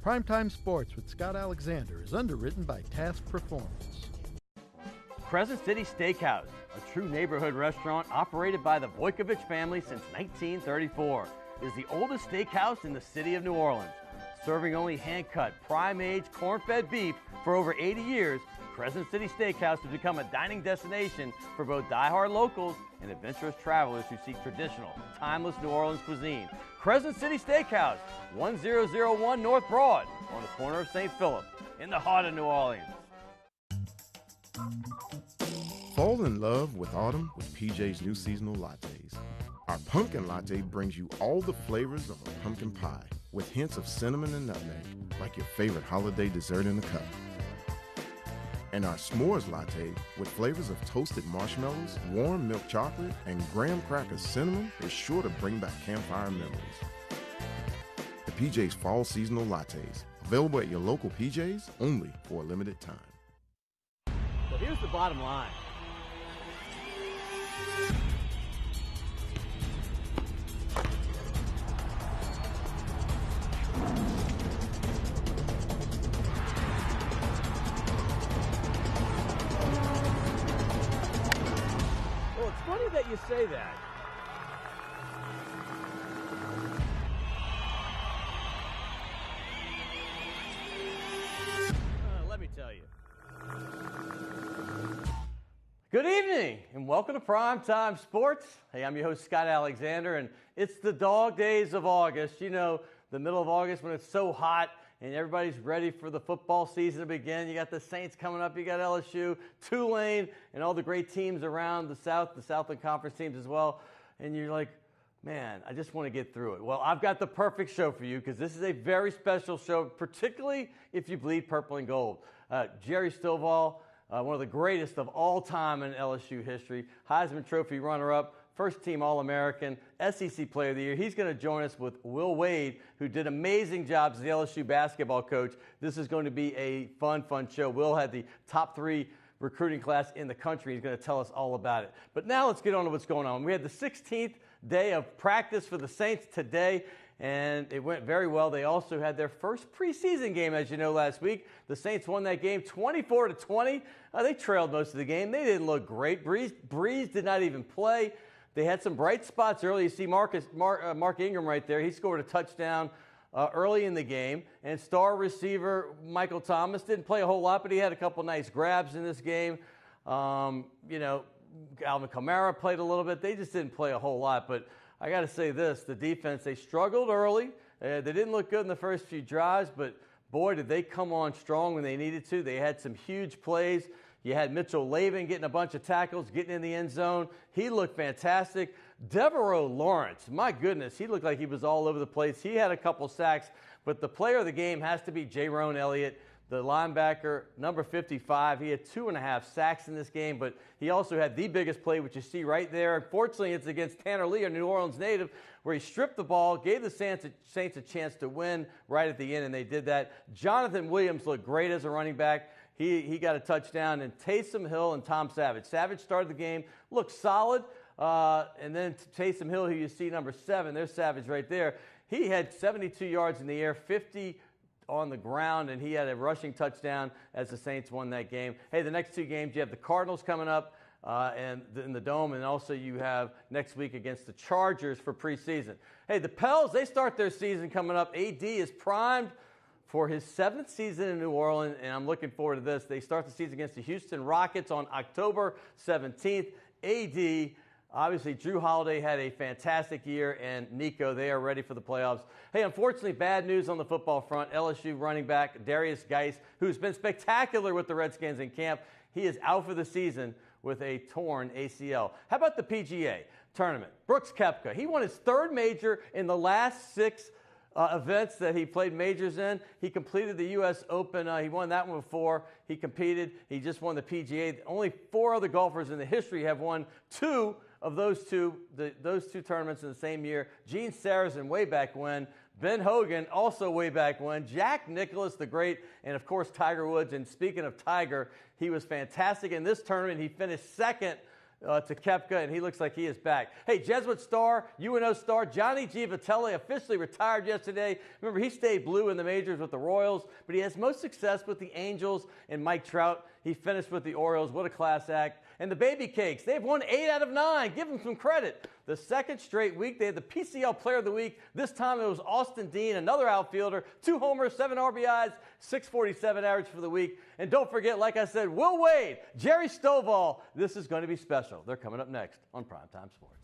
Primetime Sports with Scott Alexander is underwritten by Task Performance. Crescent City Steakhouse, a true neighborhood restaurant operated by the Vojkovic family since 1934, is the oldest steakhouse in the city of New Orleans. Serving only hand-cut, prime-aged, corn-fed beef for over 80 years, Crescent City Steakhouse has become a dining destination for both die-hard locals and adventurous travelers who seek traditional, timeless New Orleans cuisine. Crescent City Steakhouse, 1001 North Broad, on the corner of St. Philip, in the heart of New Orleans. Fall in love with autumn with PJ's new seasonal lattes. Our pumpkin latte brings you all the flavors of a pumpkin pie with hints of cinnamon and nutmeg, like your favorite holiday dessert in a cup. And our s'mores latte with flavors of toasted marshmallows, warm milk chocolate, and graham cracker cinnamon is sure to bring back campfire memories. The PJ's Fall Seasonal Lattes, available at your local PJ's only for a limited time. So here's the bottom line. Well, it's funny that you say that. Let me tell you. Good evening and welcome to Primetime Sports. Hey, I'm your host Scott Alexander, and it's the dog days of August. You know, the middle of August when it's so hot and everybody's ready for the football season to begin. You got the Saints coming up, you got LSU, Tulane, and all the great teams around the Southland Conference teams as well. And you're like, man, I just want to get through it. Well, I've got the perfect show for you because this is a very special show, particularly if you bleed purple and gold. Jerry Stovall, one of the greatest of all time in LSU history, Heisman Trophy runner-up, first-team All-American, SEC Player of the Year. He's going to join us with Will Wade, who did amazing jobs as the LSU basketball coach. This is going to be a fun show. Will had the top 3 recruiting class in the country. He's going to tell us all about it. But now let's get on to what's going on. We had the 16th day of practice for the Saints today, and it went very well. They also had their first preseason game, as you know, last week. The Saints won that game 24-20. They trailed most of the game. They didn't look great. Breeze did not even play. They had some bright spots early. You see Mark Ingram right there. He scored a touchdown early in the game. And star receiver Michael Thomas didn't play a whole lot, but he had a couple nice grabs in this game. You know, Alvin Kamara played a little bit. They just didn't play a whole lot. But I got to say this, the defense, they struggled early. They didn't look good in the first few drives, but boy, did they come on strong when they needed to. They had some huge plays. You had Mitchell Lavin getting a bunch of tackles, getting in the end zone. He looked fantastic. Devereaux Lawrence, my goodness, he looked like he was all over the place. He had a couple sacks, but the player of the game has to be Rhone Elliott, the linebacker, number 55. He had 2.5 sacks in this game, but he also had the biggest play, which you see right there. Unfortunately, it's against Tanner Lee, a New Orleans native, where he stripped the ball, gave the Saints a chance to win right at the end, and they did that. Jonathan Williams looked great as a running back. He got a touchdown, and Taysom Hill and Tom Savage. Savage started the game, looked solid, and then Taysom Hill, who you see number 7, there's Savage right there. He had 72 yards in the air, 50 on the ground, and he had a rushing touchdown as the Saints won that game. Hey, the next 2 games, you have the Cardinals coming up and in the Dome, and also you have next week against the Chargers for preseason. Hey, the Pels, they start their season coming up. AD is primed for his 7th season in New Orleans, and I'm looking forward to this. They start the season against the Houston Rockets on October 17th. AD, obviously, Drew Holiday had a fantastic year, and Nico, they are ready for the playoffs. Hey, unfortunately, bad news on the football front. LSU running back Darius Geis, who's been spectacular with the Redskins in camp, he is out for the season with a torn ACL. How about the PGA tournament? Brooks Koepka, he won his 3rd major in the last 6 events that he played majors in. He completed the U.S. Open. He won that one before. He competed. He just won the PGA. Only 4 other golfers in the history have won 2 of those two tournaments in the same year. Gene Sarazen way back when. Ben Hogan also way back when. Jack Nicklaus the great, and of course Tiger Woods. And speaking of Tiger, he was fantastic in this tournament. He finished 2nd to Koepka, and he looks like he is back. Hey, Jesuit star, UNO star, Johnny Givatelli officially retired yesterday. Remember, he stayed blue in the majors with the Royals, but he has most success with the Angels and Mike Trout. He finished with the Orioles. What a class act. And the Baby Cakes, they've won 8 out of 9. Give them some credit. The second straight week, they had the PCL Player of the Week. This time it was Austin Dean, another outfielder, 2 homers, 7 RBIs, 647 average for the week. And don't forget, like I said, Will Wade, Jerry Stovall. This is going to be special. They're coming up next on Primetime Sports.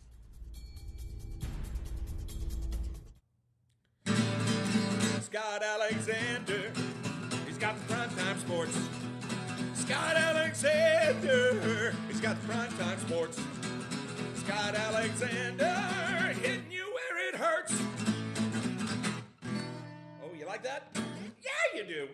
Scott Alexander, he's got the Primetime Sports. Scott Alexander, he's got the Primetime Sports. Scott Alexander, hitting you where it hurts. Oh, you like that? Yeah, you do.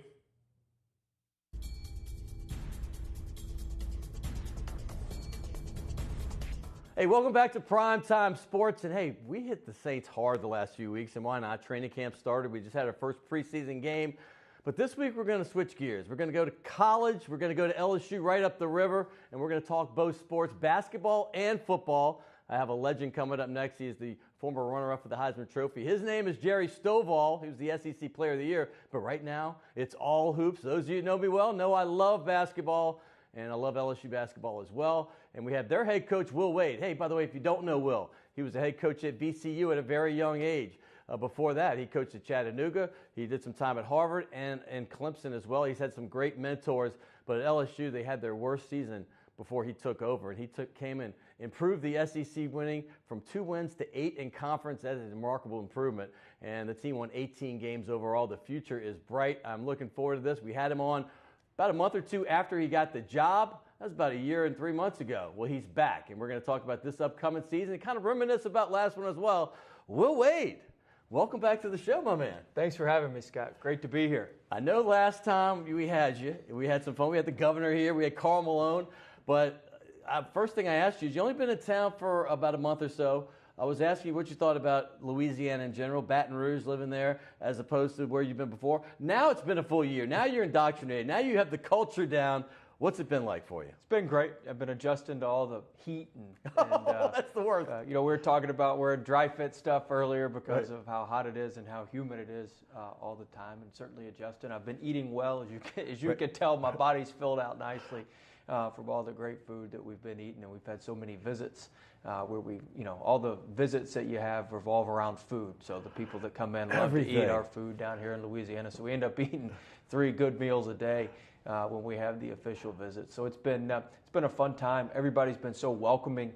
Hey, welcome back to Primetime Sports. And hey, we hit the Saints hard the last few weeks, and why not? Training camp started. We just had our first preseason game. But this week we're going to switch gears. We're going to go to college. We're going to go to LSU right up the river, and we're going to talk both sports, basketball and football. I have a legend coming up next. He is the former runner-up for the Heisman Trophy. His name is Jerry Stovall. He was the SEC Player of the Year. But right now, it's all hoops. Those of you who know me well know I love basketball, and I love LSU basketball as well. And we have their head coach, Will Wade. Hey, by the way, if you don't know Will, he was a head coach at VCU at a very young age. Before that, he coached at Chattanooga. He did some time at Harvard and Clemson as well. He's had some great mentors, but at LSU, they had their worst season before he took over. And he came and improved the SEC, winning from 2 wins to 8 in conference. That is a remarkable improvement. And the team won 18 games overall. The future is bright. I'm looking forward to this. We had him on about a month or 2 after he got the job. That was about a year and 3 months ago. Well, he's back, and we're going to talk about this upcoming season and kind of reminisce about last one as well. Will Wade, welcome back to the show, my man. Thanks for having me, Scott. Great to be here. I know last time we had you, we had some fun. We had the governor here. We had Karl Malone. But first thing I asked you is, you only been in town for about a month or so. I was asking you what you thought about Louisiana in general, Baton Rouge, living there, as opposed to where you've been before. Now it's been a full year. Now you're indoctrinated. Now you have the culture down. What's it been like for you? It's been great. I've been adjusting to all the heat and that's the worst. We were talking about wearing dry fit stuff earlier because of how hot it is and how humid it is all the time, and certainly adjusting. I've been eating well, as you can tell. My body's filled out nicely from all the great food that we've been eating, and we've had so many visits where all the visits that you have revolve around food. So the people that come in love to eat our food down here in Louisiana. So we end up eating 3 good meals a day when we have the official visit. So it's been a fun time. Everybody's been so welcoming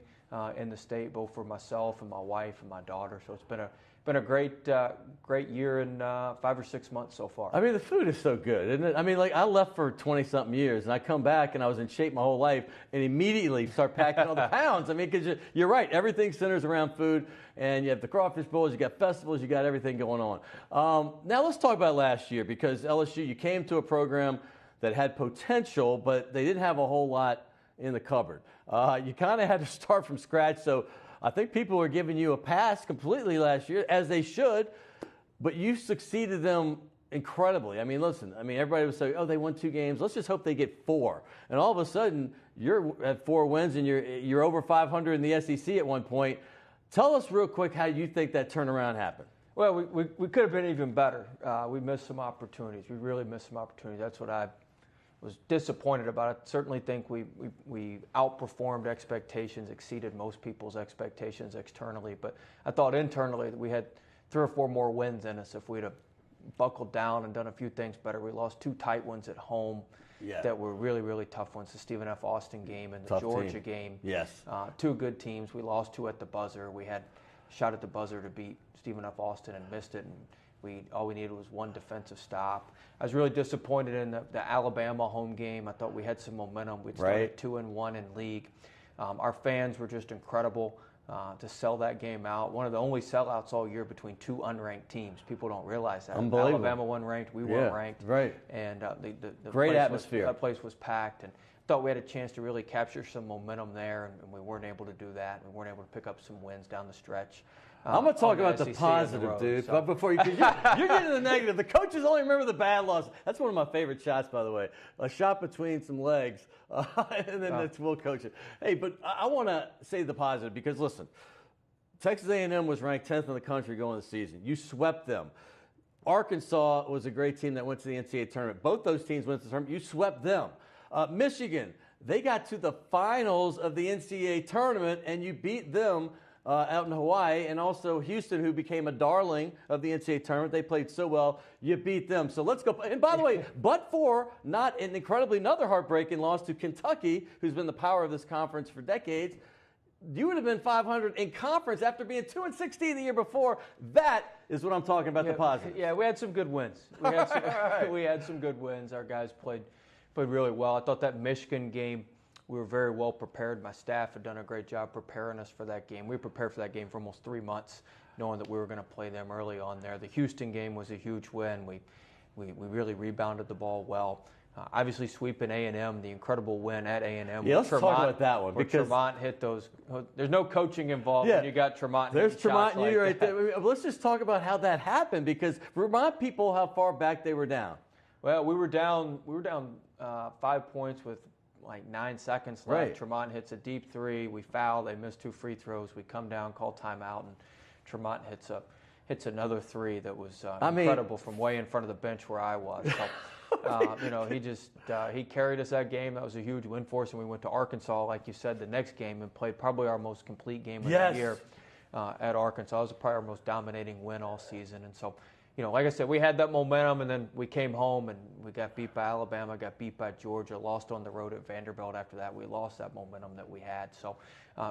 in the state, both for myself and my wife and my daughter. So it's been a great year and 5 or 6 months so far. I mean, the food is so good, isn't it? I mean, like, I left for 20-something years, and I come back, and I was in shape my whole life, and immediately start packing all the pounds. I mean, because you're right, everything centers around food, and you have the crawfish bowls, you got festivals, you got everything going on. Now let's talk about last year, because LSU, you came to a program that had potential, but they didn't have a whole lot in the cupboard. You kind of had to start from scratch, so I think people were giving you a pass completely last year, as they should, but you succeeded them incredibly. I mean, listen, everybody would say, oh, they won 2 games. Let's just hope they get 4. And all of a sudden, you're at 4 wins, and you're over 500 in the SEC at one point. Tell us real quick how you think that turnaround happened. Well, we could have been even better. We missed some opportunities. We really missed some opportunities. That's what I was disappointed about. I certainly think we outperformed expectations, exceeded most people's expectations externally. But I thought internally that we had 3 or 4 more wins in us if we'd have buckled down and done a few things better. We lost 2 tight ones at home that were really, really tough ones. The Stephen F. Austin game and the Georgia game. Yes. 2 good teams. We lost 2 at the buzzer. We had a shot at the buzzer to beat Stephen F. Austin and missed it. And all we needed was 1 defensive stop. I was really disappointed in the Alabama home game. I thought we had some momentum. We'd started 2-1 in league. Our fans were just incredible to sell that game out. One of the only sellouts all year between 2 unranked teams. People don't realize that. Alabama wasn't ranked. We weren't ranked. Right. And the great atmosphere. That place was packed. And thought we had a chance to really capture some momentum there, and we weren't able to do that. We weren't able to pick up some wins down the stretch. I'm going to talk about the SEC positive, dude. So. But before you're getting the negative. The coaches only remember the bad loss. That's one of my favorite shots, by the way. A shot between some legs, and then that's Will coaching. Hey, but I want to say the positive because, listen, Texas A&M was ranked 10th in the country going into the season. You swept them. Arkansas was a great team that went to the NCAA tournament. Both those teams went to the tournament. You swept them. Michigan, they got to the finals of the NCAA tournament, and you beat them out in Hawaii. And also Houston, who became a darling of the NCAA tournament. They played so well, you beat them. So let's go. And by the way, but for not an incredibly another heartbreaking loss to Kentucky, who's been the power of this conference for decades, you would have been 500 in conference after being 2-16 the year before. That is what I'm talking about, the positive. Yeah, we had some good wins. We had some good wins. Our guys played really well. I thought that Michigan game, we were very well prepared. My staff had done a great job preparing us for that game. We prepared for that game for almost 3 months, knowing that we were going to play them early on there. The Houston game was a huge win. We really rebounded the ball well. Obviously, sweeping A&M, the incredible win at A&M. Yeah, let's talk about that one. Because Tremont hit those. There's no coaching involved when you got Tremont. There's Tremont and you right that. there. Let's just talk about how that happened, because remind people how far back they were down. Well, we were down 5 points with like 9 seconds left. Right. Tremont hits a deep three. We foul. They miss 2 free throws. We come down, call timeout, and Tremont hits another three that was incredible from way in front of the bench where I was. So, he carried us that game. That was a huge win for us, and we went to Arkansas, like you said, the next game, and played probably our most complete game of the year at Arkansas. It was probably our most dominating win all season. And so, like I said, we had that momentum, and then we came home and we got beat by Alabama, got beat by Georgia, lost on the road at Vanderbilt. After that, we lost that momentum that we had. So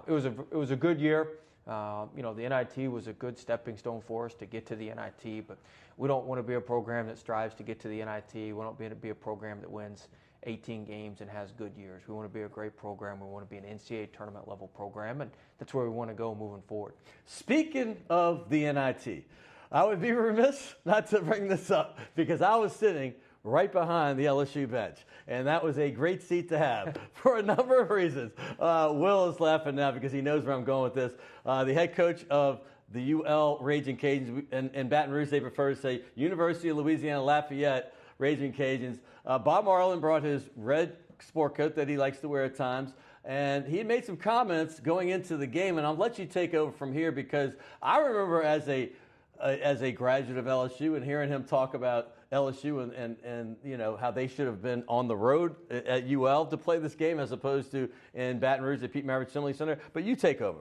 it was a good year. The NIT was a good stepping stone for us to get to the NIT, but we don't want to be a program that strives to get to the NIT. We don't want to be a program that wins 18 games and has good years. We want to be a great program. We want to be an NCAA tournament level program, and that's where we want to go moving forward. Speaking of the NIT, I would be remiss not to bring this up because I was sitting right behind the LSU bench, and that was a great seat to have for a number of reasons. Will is laughing now because he knows where I'm going with this. The head coach of the UL Raging Cajuns, in Baton Rouge they prefer to say University of Louisiana Lafayette Raging Cajuns. Bob Marlin brought his red sport coat that he likes to wear at times, and he made some comments going into the game, and I'll let you take over from here because I remember as a graduate of LSU and hearing him talk about LSU and how they should have been on the road at UL to play this game as opposed to in Baton Rouge at Pete Maravich Assembly Center. But you take over.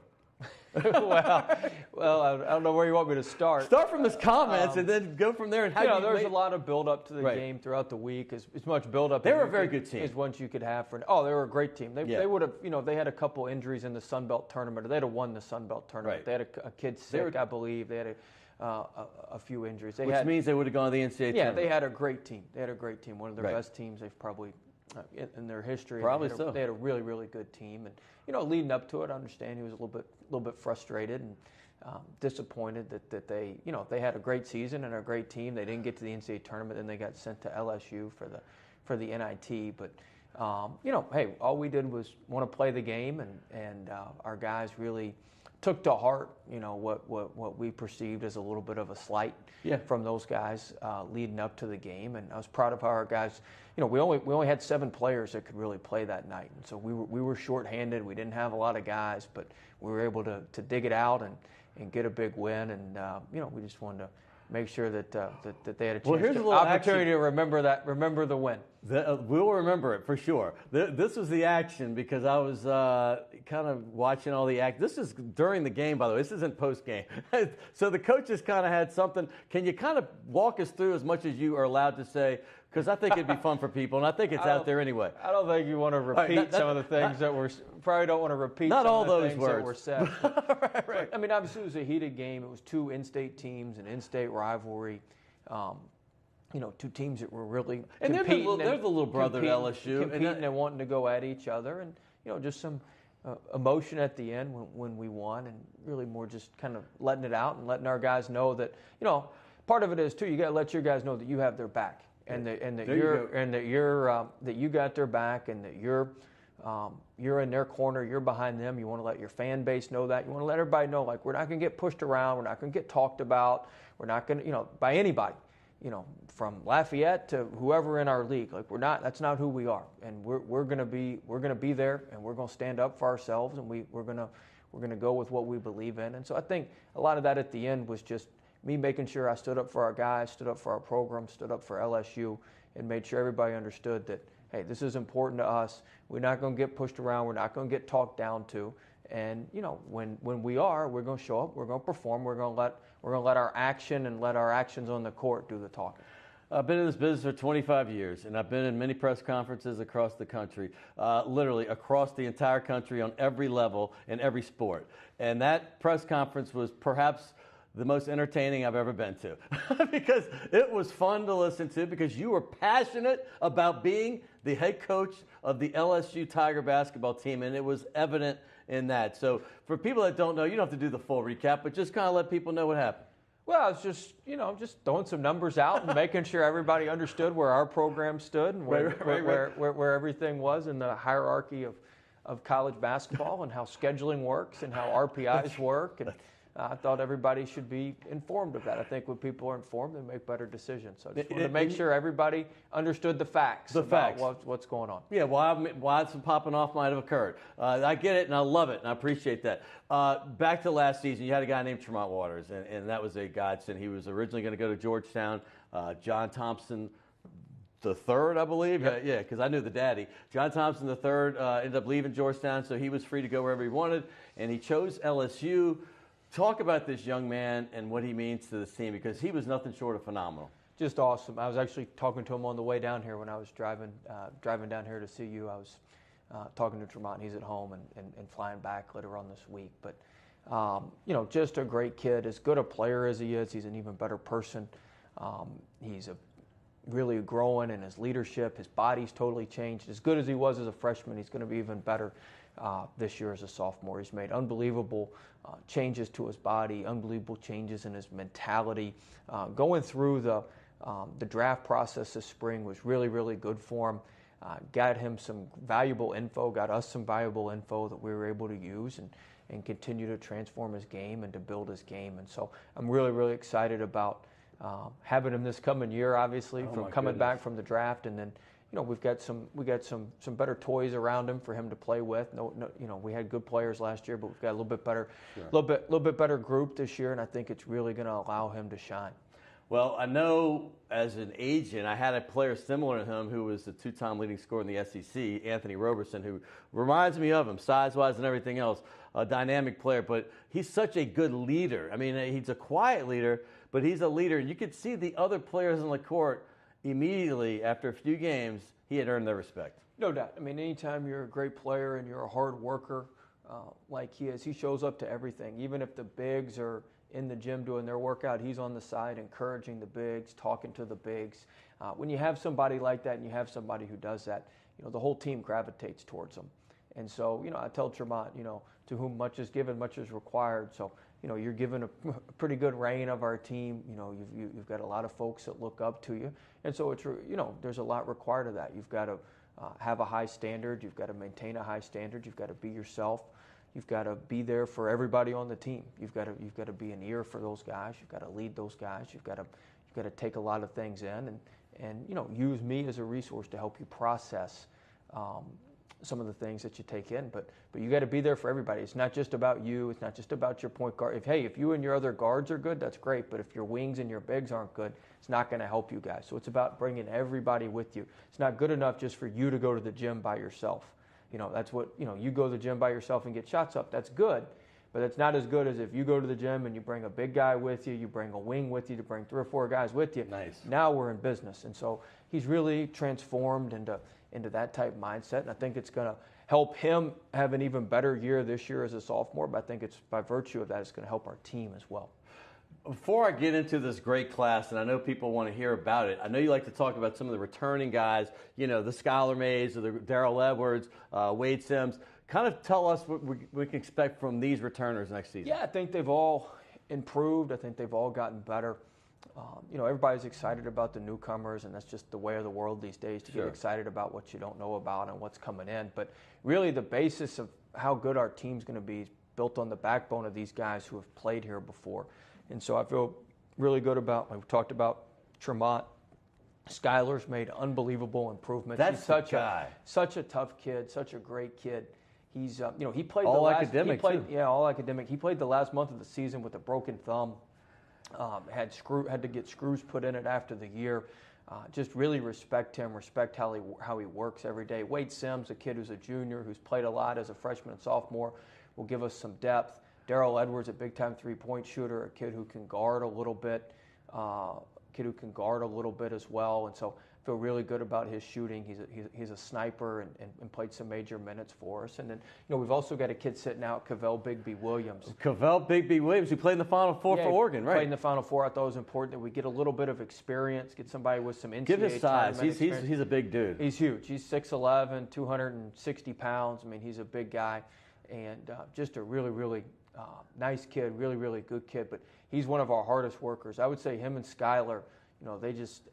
well, I don't know where you want me to start. Start from his comments and then go from there. And how there's a lot of build-up to the game throughout the week. As much build-up. They were a very good team. As once you could have for. Oh, they were a great team. They would have. They had a couple injuries in the Sun Belt tournament. Or they'd have won the Sun Belt tournament. Right. They had a kid sick, I believe. They had a few injuries. Which means they would have gone to the NCAA tournament. Yeah, they had a great team. One of their best teams they've probably in their history. Probably so. They had a really, really good team, and leading up to it, I understand he was a little bit frustrated and disappointed that they they had a great season and a great team. They didn't get to the NCAA tournament, and they got sent to LSU for the NIT. But hey, all we did was want to play the game, and our guys really took to heart, what we perceived as a little bit of a slight from those guys leading up to the game, and I was proud of how our guys. We only had 7 players that could really play that night, and so we were shorthanded. We didn't have a lot of guys, but we were able to dig it out and get a big win, and we just wanted to make sure that they had an opportunity to remember the win. We'll remember it for sure. This was the action because I was kind of watching all the act. This is during the game, by the way. This isn't post-game. So the coaches kind of had something. Can you kind of walk us through as much as you are allowed to say? Because I think it'd be fun for people, and I think it's out there anyway. I don't think you want to repeat some of the things that were probably don't want to repeat. Not some all of the those things words that were said. right. I mean, obviously it was a heated game. It was 2 in-state teams, an in-state rivalry. 2 teams that were really competing. They're the little brother at LSU, competing and wanting to go at each other, and just some emotion at the end when we won, and really more just kind of letting it out and letting our guys know that part of it is too. You got to let your guys know that you have their back. And that you got their back, and that you're You're in their corner, you're behind them. You want to let your fan base know that. You want to let everybody know, like, we're not going to get pushed around, we're not going to get talked about, we're not going to, by anybody, from Lafayette to whoever in our league. Like, that's not who we are. And we're going to be there, and we're going to stand up for ourselves, and we're going to go with what we believe in. And so I think a lot of that at the end was just me making sure I stood up for our guys, stood up for our program, stood up for LSU, and made sure everybody understood that, hey, this is important to us. We're not going to get pushed around. We're not going to get talked down to. And when we're going to show up. We're going to perform. We're going to let our action and let our actions on the court do the talking. I've been in this business for 25 years, and I've been in many press conferences across the country, literally across the entire country on every level in every sport. And that press conference was perhaps the most entertaining I've ever been to because it was fun to listen to because you were passionate about being the head coach of the LSU Tiger basketball team, and it was evident in that. So for people that don't know, you don't have to do the full recap, but just kind of let people know what happened. Well, it's just, just throwing some numbers out and making sure everybody understood where our program stood and where everything was in the hierarchy of college basketball and how scheduling works and how RPIs work. And I thought everybody should be informed of that. I think when people are informed, they make better decisions. So I just wanted to make sure everybody understood the facts about what's going on. Yeah, why some popping off might have occurred. I get it, and I love it, and I appreciate that. Back to last season, you had a guy named Tremont Waters, and that was a godsend. He was originally going to go to Georgetown. John Thompson the third, I believe. Yep. Yeah, because I knew the daddy. John Thompson the third ended up leaving Georgetown, so he was free to go wherever he wanted, and he chose LSU. Talk about this young man and what he means to this team because he was nothing short of phenomenal. Just awesome. I was actually talking to him on the way down here when I was driving down here to see you. I was talking to Tremont. He's at home and flying back later on this week. But, just a great kid. As good a player as he is, he's an even better person. He's really growing in his leadership. His body's totally changed. As good as he was as a freshman, he's going to be even better this year as a sophomore. He's made unbelievable changes to his body, unbelievable changes in his mentality. Going through the draft process this spring was really, really good for him. Got him some valuable info, got us some valuable info that we were able to use and continue to transform his game and to build his game. And so I'm really, really excited about having him this coming year, obviously, from coming back from the draft, and then we've got some better toys around him for him to play with. We had good players last year, but we've got a little bit better, little bit better group this year, and I think it's really going to allow him to shine. Well, I know as an agent, I had a player similar to him who was the two-time leading scorer in the SEC, Anthony Robertson, who reminds me of him size-wise and everything else, a dynamic player, but he's such a good leader. I mean, he's a quiet leader, but he's a leader. And you could see the other players on the court immediately after a few games, he had earned their respect. No doubt. I mean, anytime you're a great player and you're a hard worker like he is, he shows up to everything. Even if the bigs are in the gym doing their workout, he's on the side encouraging the bigs, talking to the bigs. When you have somebody like that and you have somebody who does that, the whole team gravitates towards them. And so, I tell Tremont, to whom much is given, much is required. So, you're given a pretty good reign of our team. You've got a lot of folks that look up to you. And so, it's, there's a lot required of that. You've got to have a high standard. You've got to maintain a high standard. You've got to be yourself. You've got to be there for everybody on the team. You've got to be an ear for those guys. You've got to lead those guys. You've got to take a lot of things in and use me as a resource to help you process some of the things that you take in. But you got to be there for everybody. It's not just about you. It's not just about your point guard. If you and your other guards are good, that's great. But if your wings and your bigs aren't good, it's not going to help you guys. So it's about bringing everybody with you. It's not good enough just for you to go to the gym by yourself. That's what, you go to the gym by yourself and get shots up. That's good, but it's not as good as if you go to the gym and you bring a big guy with you, you bring a wing with you, to bring 3 or 4 guys with you. Nice. Now we're in business. And so he's really transformed into that type mindset, and I think it's going to help him have an even better year this year as a sophomore, but I think it's by virtue of that, it's going to help our team as well. Before I get into this great class, and I know people want to hear about it, I know you like to talk about some of the returning guys, the Skylar Mays or the Darrell Edwards, Wade Sims. Kind of tell us what we can expect from these returners next season. Yeah, I think they've all improved. I think they've all gotten better. everybody's excited about the newcomers, and that's just the way of the world these days to Sure. get excited about what you don't know about and what's coming in. But really the basis of how good our team's going to be is built on the backbone of these guys who have played here before. And so I feel really good about, like we talked about, Tremont. Skylar's made unbelievable improvements. That's He's such the guy. such a tough kid, such a great kid. He's, he played all the last, academic, too. Yeah, all academic. He played the last month of the season with a broken thumb. Had to get screws put in it after the year. Just really respect him. Respect how he works every day. Wade Sims, a kid who's a junior, who's played a lot as a freshman and sophomore, will give us some depth. Darrell Edwards, a big-time three-point shooter, a kid who can guard a little bit. As well, and so I feel really good about his shooting. He's a sniper and played some major minutes for us. And then we've also got a kid sitting out, Cavell Bigby Williams. Cavell Bigby Williams, who played in the Final Four for Oregon, right? Played in the Final Four. I thought it was important that we get a little bit of experience, get somebody with some NCAA Give his size. tournament He's a big dude. He's huge. He's 6'11", 260 pounds. I mean, he's a big guy, and just a really, really nice kid, really, really good kid. But he's one of our hardest workers. I would say him and Skylar,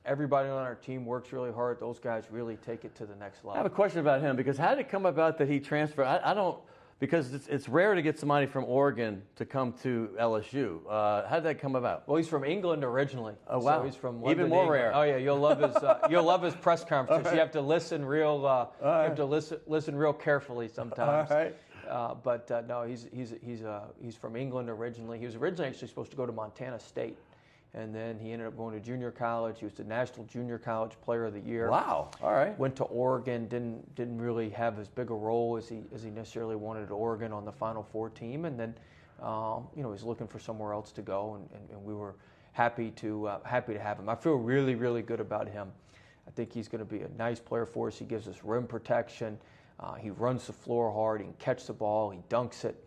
everybody on our team works really hard. Those guys really take it to the next level. I have a question about him, because how did it come about that he transferred? I don't, because it's rare to get somebody from Oregon to come to LSU. How did that come about? Well, he's from England originally. Oh, wow. So he's from Even London, more England. rare. Oh yeah, you'll love his press conferences. Right. You have to listen real. You right. have to listen real carefully sometimes. All right. No, he's from England originally. He was originally actually supposed to go to Montana State, and then he ended up going to junior college. He was the National Junior College Player of the Year. Wow. All right. Went to Oregon. Didn't really have as big a role as he necessarily wanted at Oregon on the Final Four team, and then he's looking for somewhere else to go, and we were happy to have him. I feel really, really good about him. I think he's going to be a nice player for us. He gives us rim protection. He runs the floor hard. He can catch the ball. He dunks it.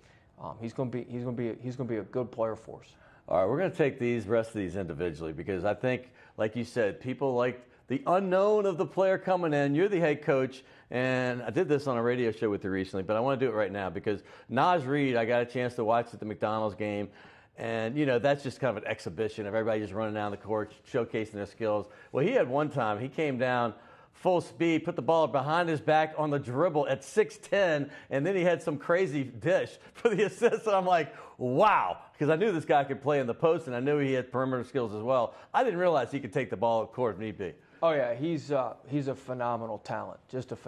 He's going to be a good player for us. All right, we're going to take the rest of these individually, because I think, like you said, people like the unknown of the player coming in. You're the head coach, and I did this on a radio show with you recently, but I want to do it right now because Naz Reid, I got a chance to watch at the McDonald's game, and that's just kind of an exhibition of everybody just running down the court, showcasing their skills. Well, he had one time, he came down full speed, put the ball behind his back on the dribble at 6'10", and then he had some crazy dish for the assist. And I'm like, wow, because I knew this guy could play in the post, and I knew he had perimeter skills as well. I didn't realize he could take the ball at court if need be. Oh yeah, he's a phenomenal talent, just a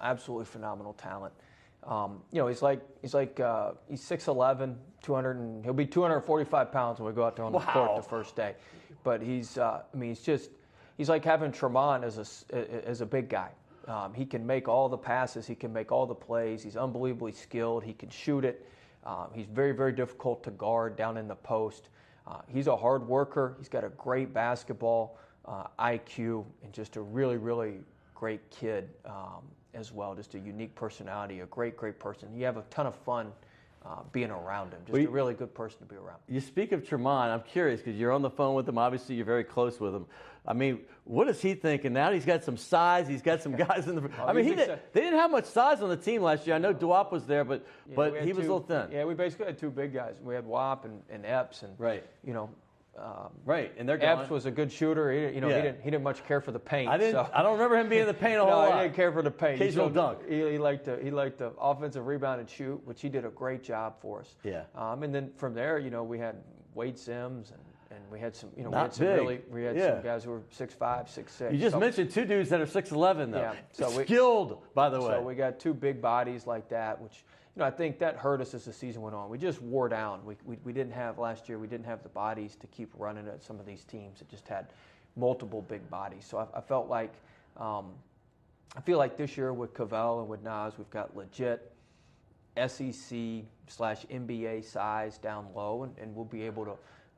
absolutely phenomenal talent. He's 6'11", he'll be 245 pounds when we go out there on the court the first day. But he's like having Tremont as a big guy. He can make all the passes. He can make all the plays. He's unbelievably skilled. He can shoot it. He's very, very difficult to guard down in the post. He's a hard worker. He's got a great basketball IQ, and just a really, really great kid as well. Just a unique personality, a great, great person. You have a ton of fun being around him. Just a really good person to be around. You speak of Tremont. I'm curious because you're on the phone with him. Obviously, you're very close with him. I mean, what is he thinking now? He's got some size. He's got some guys in the. They didn't have much size on the team last year. I know Duop was there, but he was a little thin. Yeah, we basically had two big guys. We had Wop and Epps, and right. Right, and they're Epps was a good shooter. He didn't much care for the paint. I don't remember him being in the paint a whole lot. He didn't care for the paint. Occasional dunk. He liked the offensive rebound and shoot, which he did a great job for us. Yeah. And then from there, we had Wade Sims and we had some, some guys who were 6'5", 6'6". You just mentioned two dudes that are 6'11", though. Yeah. Skilled, by the way. So we got two big bodies like that, which. I think that hurt us as the season went on. We just wore down. We didn't have last year. We didn't have the bodies to keep running at some of these teams that just had multiple big bodies. So I felt like, I feel like this year with Cavell and with Naz, we've got legit SEC/NBA size down low, and we'll be able to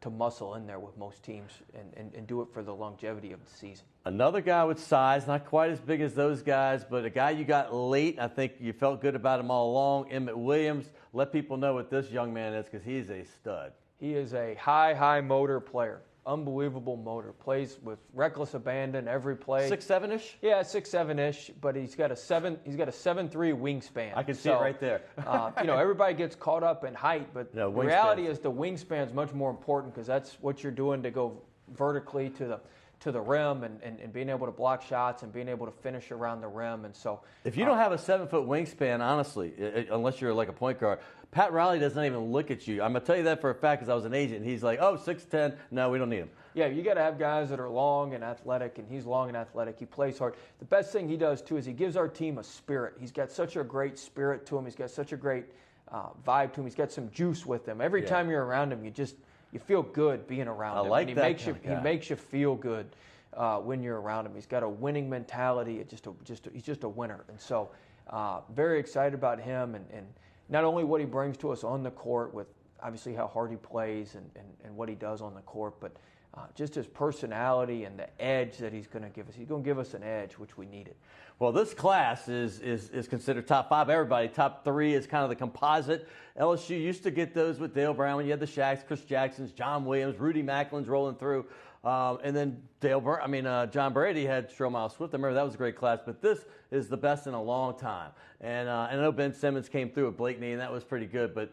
muscle in there with most teams and do it for the longevity of the season. Another guy with size, not quite as big as those guys, but a guy you got late. I think you felt good about him all along. Emmett Williams. Let people know what this young man is because he's a stud. He is a high motor player. Unbelievable motor. Plays with reckless abandon every play. 6'7"-ish? Yeah, 6'7"-ish, but he's got a 7'3" wingspan. I can see it right there. Everybody gets caught up in height, but the wingspan. reality is the wingspan is much more important because that's what you're doing to go vertically to the rim and being able to block shots and being able to finish around the rim. And so if you don't have a 7-foot wingspan, honestly, unless you're like a point guard, Pat Riley doesn't even look at you. I'm going to tell you that for a fact because I was an agent. He's like, 6'10", no, we don't need him. Yeah, you got to have guys that are long and athletic, and he's long and athletic. He plays hard. The best thing he does, too, is he gives our team a spirit. He's got such a great spirit to him. He's got such a great vibe to him. He's got some juice with him. Every time you're around him, you feel good being around him. I like and that. He makes you feel good when you're around him. He's got a winning mentality. He's just a winner. And so very excited about him and not only what he brings to us on the court with obviously how hard he plays and what he does on the court, but just his personality and the edge that he's going to give us. He's going to give us an edge, which we needed. Well, this class is considered top 5. Everybody, top 3 is kind of the composite. LSU used to get those with Dale Brown when you had the Shaqs, Chris Jacksons, John Williams, Rudy Macklin's rolling through. And then John Brady had Stroh Swift. I remember that was a great class. But this is the best in a long time. And I know Ben Simmons came through with Blakeney, and that was pretty good. But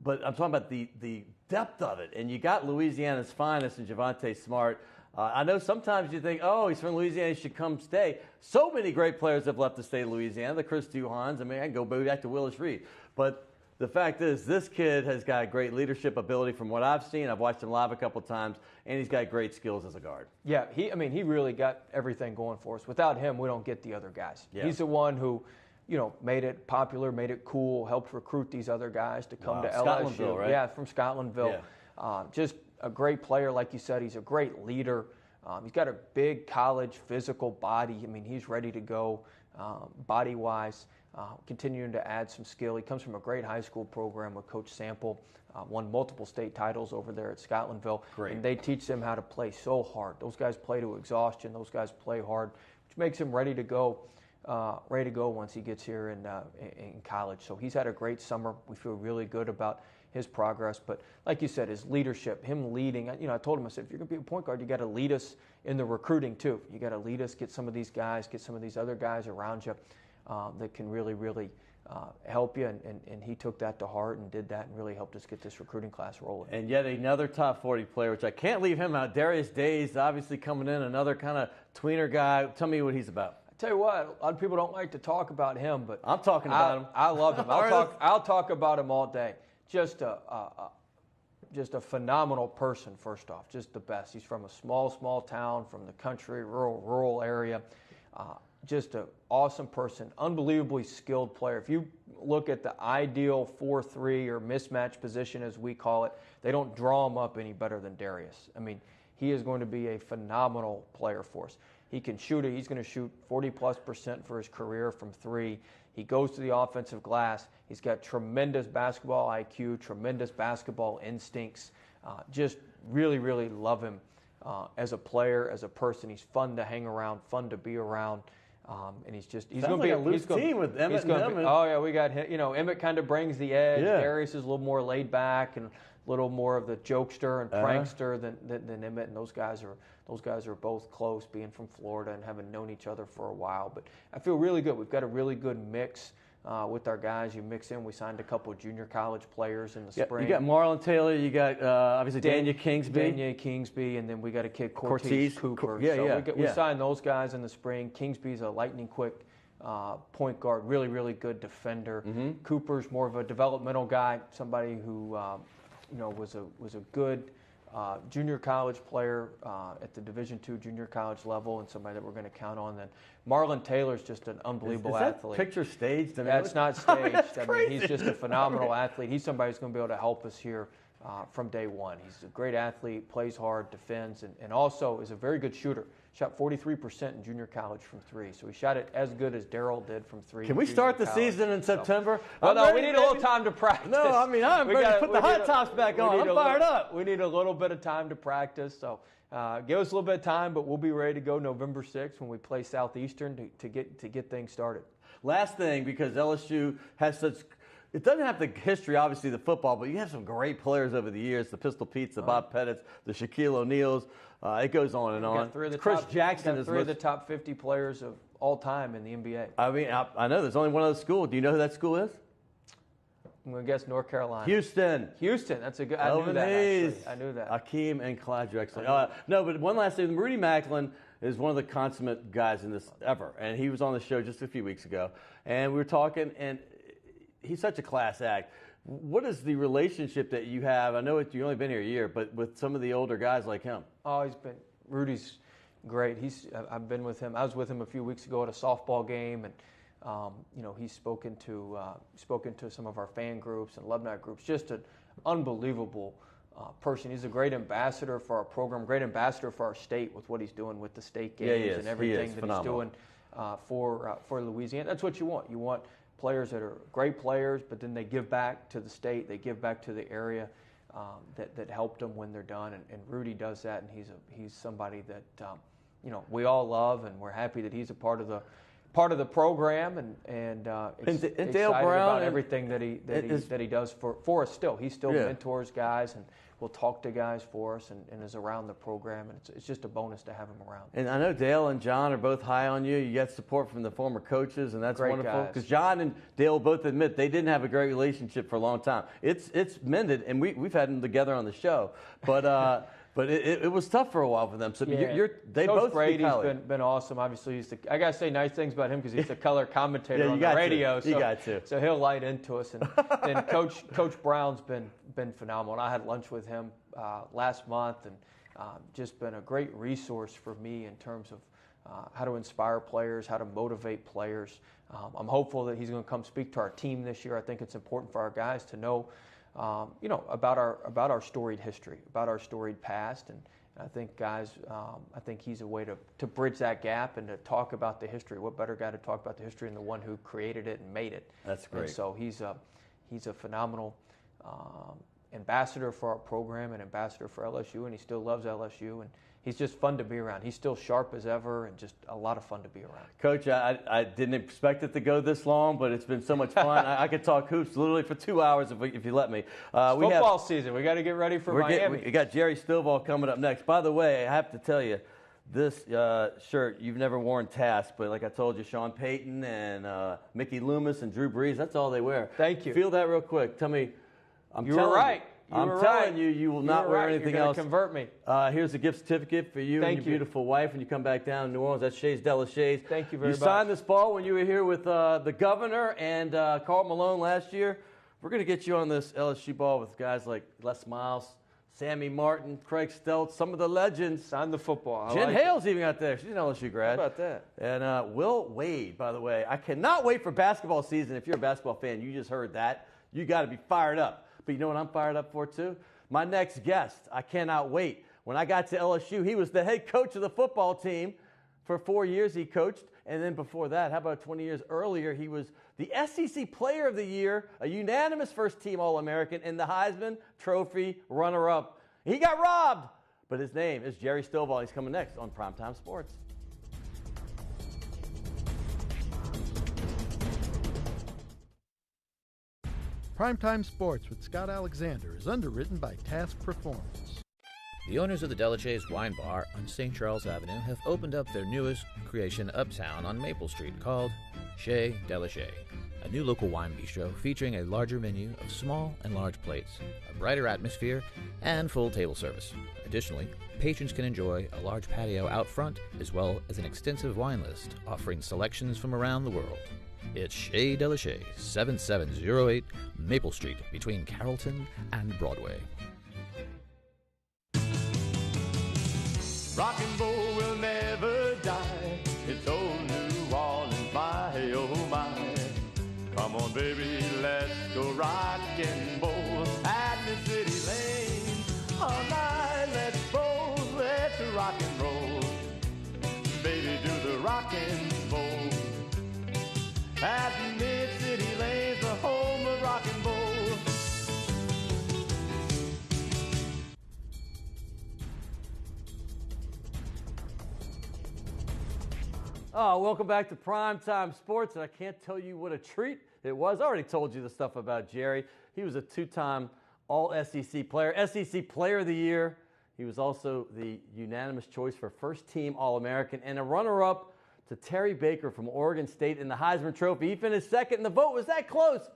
I'm talking about the depth of it. And you got Louisiana's finest in Javonte Smart. I know sometimes you think, he's from Louisiana, he should come stay. So many great players have left the state of Louisiana. The Chris Duhans. I mean, I can go back to Willis Reed. But the fact is, this kid has got great leadership ability from what I've seen. I've watched him live a couple times, and he's got great skills as a guard. Yeah, he really got everything going for us. Without him, we don't get the other guys. Yeah. He's the one who, made it popular, made it cool, helped recruit these other guys to come to LSU. Scotlandville, right? Yeah, from Scotlandville. Yeah. Just a great player, like you said. He's a great leader. He's got a big college physical body. I mean, he's ready to go body-wise, continuing to add some skill. He comes from a great high school program with Coach Sample, won multiple state titles over there at Scotlandville. Great. And they teach them how to play so hard. Those guys play to exhaustion. Those guys play hard, which makes him ready to go once he gets here in college. So he's had a great summer. We feel really good about his progress. But like you said, his leadership, him leading, I told him, I said, if you're going to be a point guard, you got to lead us in the recruiting too. You got to lead us, get some of these guys, get some of these other guys around you that can really, really help you. And he took that to heart and did that and really helped us get this recruiting class rolling. And yet another top 40 player, which I can't leave him out. Darius Days, obviously coming in, another kind of tweener guy. Tell me what he's about. Tell you what, a lot of people don't like to talk about him, but I'm talking about him. I love him. I'll talk about him all day. Just a phenomenal person. First off, just the best. He's from a small town, from the country, rural area. Just an awesome person, unbelievably skilled player. If you look at the ideal 4-3 or mismatch position, as we call it, they don't draw him up any better than Darius. I mean, he is going to be a phenomenal player for us. He can shoot it. He's going to shoot 40+% for his career from 3. He goes to the offensive glass. He's got tremendous basketball IQ, tremendous basketball instincts. Just really, really love him as a player, as a person. He's fun to hang around, fun to be around. And he's going to be a loose team with Emmett and Emmett. Oh, yeah, we got him. Emmett kind of brings the edge. Yeah. Darius is a little more laid back and a little more of the jokester and prankster than Emmett. And those guys are both close, being from Florida and having known each other for a while. But I feel really good. We've got a really good mix with our guys. You mix in. We signed a couple of junior college players in the spring. You got Marlon Taylor. You got obviously Danya Kingsby, and then we got a kid Cortez Cooper. We signed those guys in the spring. Kingsby's a lightning quick point guard, really, really good defender. Mm-hmm. Cooper's more of a developmental guy, somebody who was a good junior college player at the Division II junior college level, and somebody that we're going to count on. Then Marlon Taylor's just an unbelievable athlete. That picture staged? That's not staged. That's crazy. He's just a phenomenal athlete. He's somebody who's going to be able to help us here from day one. He's a great athlete, plays hard, defends, and also is a very good shooter. Shot 43% in junior college from 3. So he shot it as good as Darryl did from 3. Can we start the season in September? Well, no, we need a little time to practice. No, I mean, I'm ready to put the hot tops back on. I'm fired up. We need a little bit of time to practice. So give us a little bit of time, but we'll be ready to go November 6th when we play Southeastern to get things started. Last thing, because LSU has such – it doesn't have the history, obviously, the football, but you have some great players over the years, the Pistol Petes, the Bob Pettits, the Shaquille O'Neals. It goes on and on. Chris Jackson is 3 of the top 50 players of all time in the NBA. I mean, I know there's only one other school. Do you know who that school is? I'm going to guess North Carolina. Houston. That's a good. I Elvin knew that. Hayes. Actually. I knew that. Akeem and Clyde Drexler. No, but one last thing. Rudy Macklin is one of the consummate guys in this ever, and he was on the show just a few weeks ago, and we were talking, and he's such a class act. What is the relationship that you have? I know you've only been here a year, but with some of the older guys like him. Oh, Rudy's great. I've been with him. I was with him a few weeks ago at a softball game, and he's spoken to some of our fan groups and alumni groups. Just an unbelievable person. He's a great ambassador for our program, great ambassador for our state with what he's doing with the state games and everything that he's doing for Louisiana. That's what you want. You want players that are great players, but then they give back to the state, they give back to the area that helped them when they're done. And Rudy does that, and he's somebody that we all love, and we're happy that he's a part of the program, and excited Dale Brown about everything that he does for us. He still mentors guys and will talk to guys for us, and is around the program, and it's just a bonus to have him around. And I know Dale and John are both high on you. You get support from the former coaches, and that's Great wonderful. guys. Because John and Dale both admit they didn't have a great relationship for a long time. It's mended, and we've had them together on the show, but. But it was tough for a while for them. So they Coach both Brady's been awesome. Obviously, I got to say nice things about him because he's the color commentator on the radio. You got to. So he'll light into us. And Coach Brown's been phenomenal. I had lunch with him last month, and just been a great resource for me in terms of how to inspire players, how to motivate players. I'm hopeful that he's going to come speak to our team this year. I think it's important for our guys to know about our storied history, about our storied past, and I think guys, I think he's a way to bridge that gap and to talk about the history. What better guy to talk about the history than the one who created it and made it? That's great. And so he's a phenomenal ambassador for our program and ambassador for LSU, and he still loves LSU, and he's just fun to be around. He's still sharp as ever, and just a lot of fun to be around. Coach, I didn't expect it to go this long, but it's been so much fun. I could talk hoops literally for 2 hours if you let me. Football season. We got to get ready for Miami. We got Jerry Stovall coming up next. By the way, I have to tell you, this shirt, you've never worn Task, but like I told you, Sean Payton and Mickey Loomis and Drew Brees, that's all they wear. Thank you. Feel that real quick. Tell me. You were right. I'm telling you, you will not wear anything else. You're going to convert me. Here's a gift certificate for you and your beautiful wife when you come back down to New Orleans. That's Shays Delachey's. Thank you very much. You signed this ball when you were here with the governor and Carl Malone last year. We're going to get you on this LSU ball with guys like Les Miles, Sammy Martin, Craig Stelz, some of the legends. Sign the football. Jen Hale's even out there. She's an LSU grad. How about that? And Will Wade, by the way. I cannot wait for basketball season. If you're a basketball fan, you just heard that. You got to be fired up. But you know what I'm fired up for, too? My next guest, I cannot wait. When I got to LSU, he was the head coach of the football team. For 4 years he coached. And then before that, how about 20 years earlier, he was the SEC Player of the Year, a unanimous first-team All-American, and the Heisman Trophy runner-up. He got robbed. But his name is Jerry Stovall. He's coming next on Primetime Sports. Primetime Sports with Scott Alexander is underwritten by Task Performance. The owners of the Delachey's Wine Bar on St. Charles Avenue have opened up their newest creation uptown on Maple Street called Chez Delachey, a new local wine bistro featuring a larger menu of small and large plates, a brighter atmosphere, and full table service. Additionally, patrons can enjoy a large patio out front as well as an extensive wine list offering selections from around the world. It's Chez Delachey, 7708 Maple Street between Carrollton and Broadway. Rock and roll will never die. It's old New Orleans, my oh my. Come on, baby, let's go rock and roll at the city lane. All night, let's roll, let's rock and roll. Baby, do the rock and roll. At Mid-City Lane's the home of rock and roll. Oh, welcome back to Primetime Sports, and I can't tell you what a treat it was. I already told you the stuff about Jerry. He was a two-time All-SEC player, SEC Player of the Year. He was also the unanimous choice for first-team All-American and a runner-up to Terry Baker from Oregon State in the Heisman Trophy. He finished second, and the vote was that close.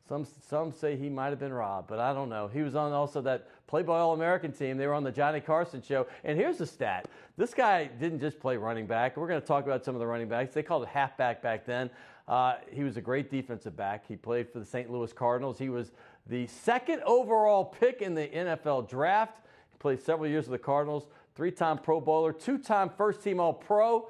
Some say he might have been robbed, but I don't know. He was on also that Playboy All-American team. They were on the Johnny Carson show. And here's the stat. This guy didn't just play running back. We're going to talk about some of the running backs. They called it halfback back then. He was a great defensive back. He played for the St. Louis Cardinals. He was the 2nd overall pick in the NFL draft. He played several years with the Cardinals, 3-time Pro Bowler, 2-time first-team All-Pro.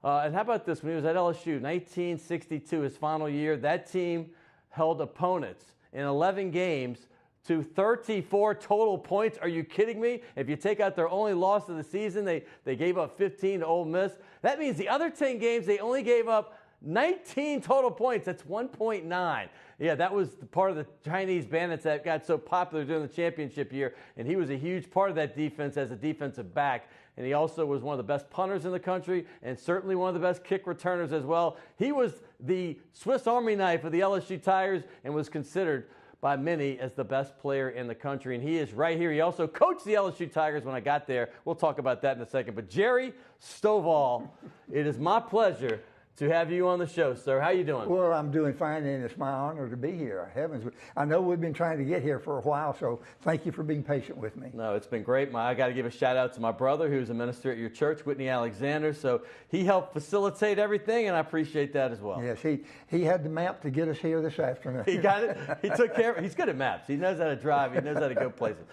And how about this? When he was at LSU, 1962, his final year, that team held opponents in 11 games to 34 total points. Are you kidding me? If you take out their only loss of the season, they gave up 15 to Ole Miss. That means the other 10 games, they only gave up 19 total points. That's 1.9. Yeah, that was part of the Chinese Bandits that got so popular during the championship year, and he was a huge part of that defense as a defensive back. And he also was one of the best punters in the country and certainly one of the best kick returners as well. He was the Swiss Army knife of the LSU Tigers and was considered by many as the best player in the country. And he is right here. He also coached the LSU Tigers when I got there. We'll talk about that in a second. But Jerry Stovall, it is my pleasure to have you on the show, sir. How you doing? Well, I'm doing fine, and it's my honor to be here. Heavens, I know we've been trying to get here for a while, so thank you for being patient with me. No, it's been great. I got to give a shout out to my brother, who's a minister at your church, Whitney Alexander. So he helped facilitate everything, and I appreciate that as well. Yes, he had the map to get us here this afternoon. He got it. He took care of it. He's good at maps. He knows how to drive. He knows how to go places.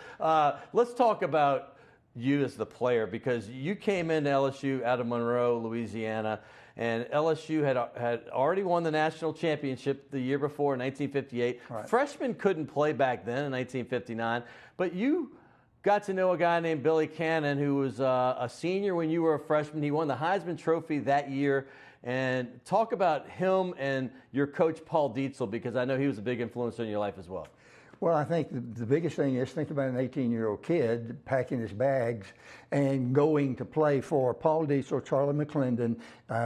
Let's talk about you as the player, because you came into LSU out of Monroe, Louisiana. And LSU had already won the national championship the year before, in 1958. Right. Freshmen couldn't play back then in 1959. But you got to know a guy named Billy Cannon, who was a senior when you were a freshman. He won the Heisman Trophy that year. And talk about him and your coach, Paul Dietzel, because I know he was a big influence in your life as well. Well, I think the biggest thing is, think about an 18-year-old kid packing his bags and going to play for Paul Dietzel, Charlie McClendon,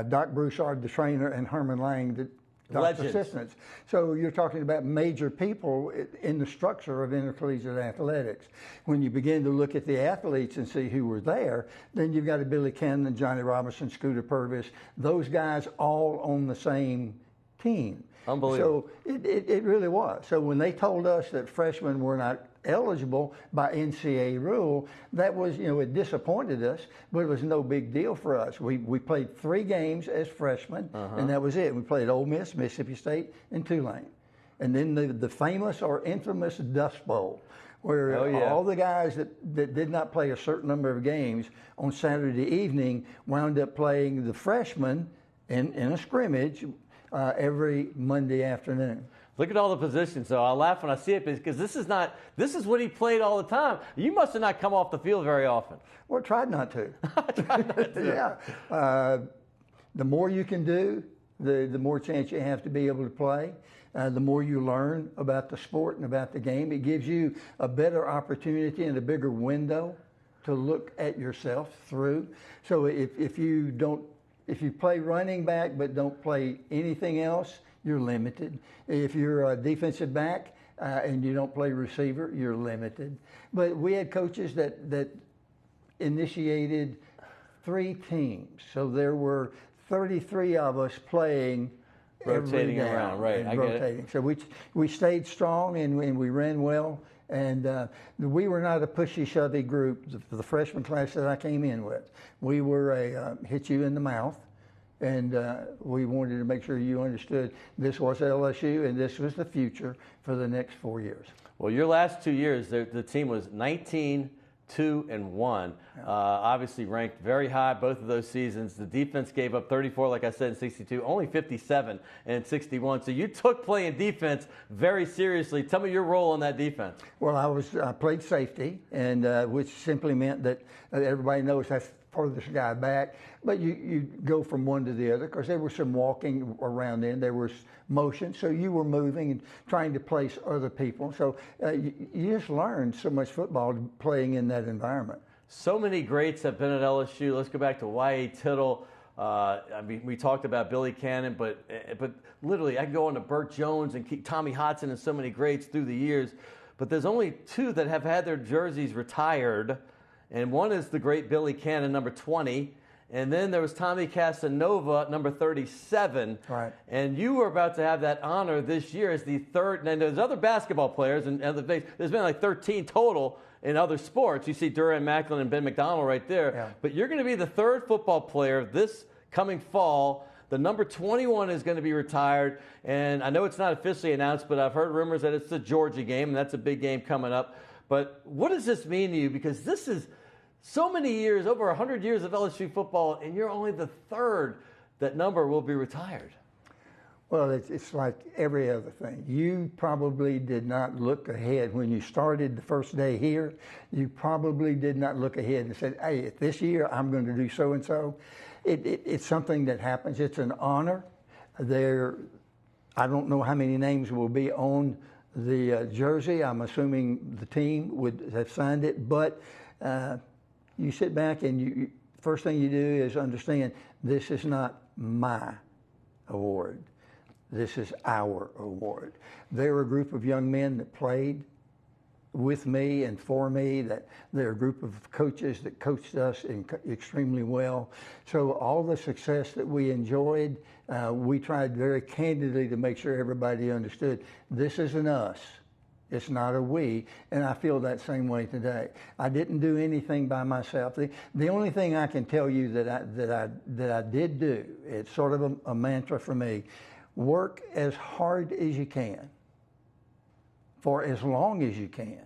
Doc Broussard, the trainer, and Herman Lang, the Doc's assistants. So you're talking about major people in the structure of intercollegiate athletics. When you begin to look at the athletes and see who were there, then you've got a Billy Cannon, Johnny Robertson, Scooter Purvis, those guys all on the same team. Unbelievable. So it really was. So when they told us that freshmen were not eligible by NCAA rule, that was, it disappointed us, but it was no big deal for us. We played 3 games as freshmen, and that was it. We played Ole Miss, Mississippi State, and Tulane. And then the famous or infamous Dust Bowl, where all the guys that did not play a certain number of games on Saturday evening wound up playing the freshmen in a scrimmage every Monday afternoon. Look at all the positions. So I laugh when I see it, because this is what he played all the time. You must have not come off the field very often. Well, tried not to. Tried not to. Yeah. The more you can do, the more chance you have to be able to play. The more you learn about the sport and about the game, it gives you a better opportunity and a bigger window to look at yourself through. So if you play running back but don't play anything else, you're limited. If you're a defensive back and you don't play receiver, you're limited. But we had coaches that initiated 3 teams. So there were 33 of us playing rotating around, right? I get it. So we stayed strong and we ran well. And we were not a pushy-shovey group, the freshman class that I came in with. We were a hit you in the mouth, and we wanted to make sure you understood this was LSU and this was the future for the next 4 years. Well, your last 2 years, the team was 19-2-1. Yeah. Obviously ranked very high both of those seasons. The defense gave up 34, like I said, in 62, only 57 in 61. So you took playing defense very seriously. Tell me your role in that defense. Well, I played safety, and which simply meant that everybody knows that's part of this guy back. But you go from one to the other, because there was some walking around in. There was motion, so you were moving and trying to place other people. So you just learned so much football playing in that environment. So many greats have been at LSU. Let's go back to Y.A. Tittle. I mean, we talked about Billy Cannon, but literally I can go on to Burt Jones and Tommy Hodson and so many greats through the years. But there's only 2 that have had their jerseys retired, and one is the great Billy Cannon, number 20, And then there was Tommy Casanova, number 37. Right. And you were about to have that honor this year as the third. And there's other basketball players, and there's been like 13 total in other sports. You see Duran Macklin and Ben McDonald right there. Yeah. But you're going to be the third football player this coming fall. The number 21 is going to be retired. And I know it's not officially announced, but I've heard rumors that it's the Georgia game, and that's a big game coming up. But what does this mean to you? Because this is so many years, over 100 years of LSU football, and you're only the third that number will be retired. Well, it's like every other thing. You probably did not look ahead when you started the first day here. You probably did not look ahead and said, hey, this year I'm going to do so-and-so. It's something that happens. It's an honor. I don't know how many names will be on the jersey. I'm assuming the team would have signed it, but you sit back and first thing you do is understand this is not my award. This is our award. They're a group of young men that played with me and for me, that they're a group of coaches that coached us extremely well. So all the success that we enjoyed, we tried very candidly to make sure everybody understood this is an us. It's not a we, and I feel that same way today. I didn't do anything by myself. The only thing I can tell you that I did do, it's sort of a mantra for me, work as hard as you can for as long as you can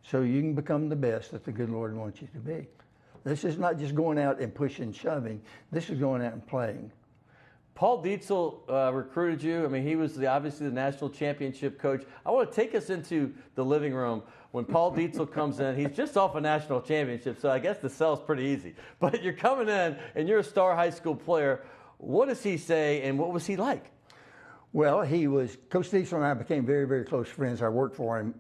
so you can become the best that the good Lord wants you to be. This is not just going out and pushing and shoving. This is going out and playing. Paul Dietzel recruited you. I mean, he was obviously the national championship coach. I want to take us into the living room. When Paul Dietzel comes in, he's just off a national championship, so I guess the sell's pretty easy. But you're coming in, and you're a star high school player. What does he say, and what was he like? Well, Coach Dietzel and I became very, very close friends. I worked for him,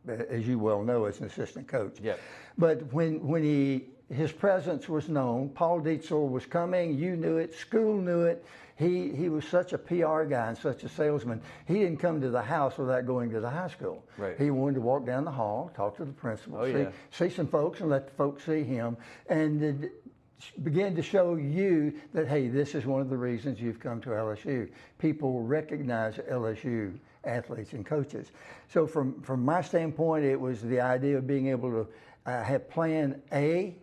as you well know, as an assistant coach. Yeah. But when his presence was known, Paul Dietzel was coming, you knew it, school knew it. He was such a PR guy and such a salesman. He didn't come to the house without going to the high school. Right. He wanted to walk down the hall, talk to the principal, yeah. see some folks and let the folks see him, and begin to show you that, hey, this is one of the reasons you've come to LSU. People recognize LSU athletes and coaches. So from my standpoint, it was the idea of being able to have plan A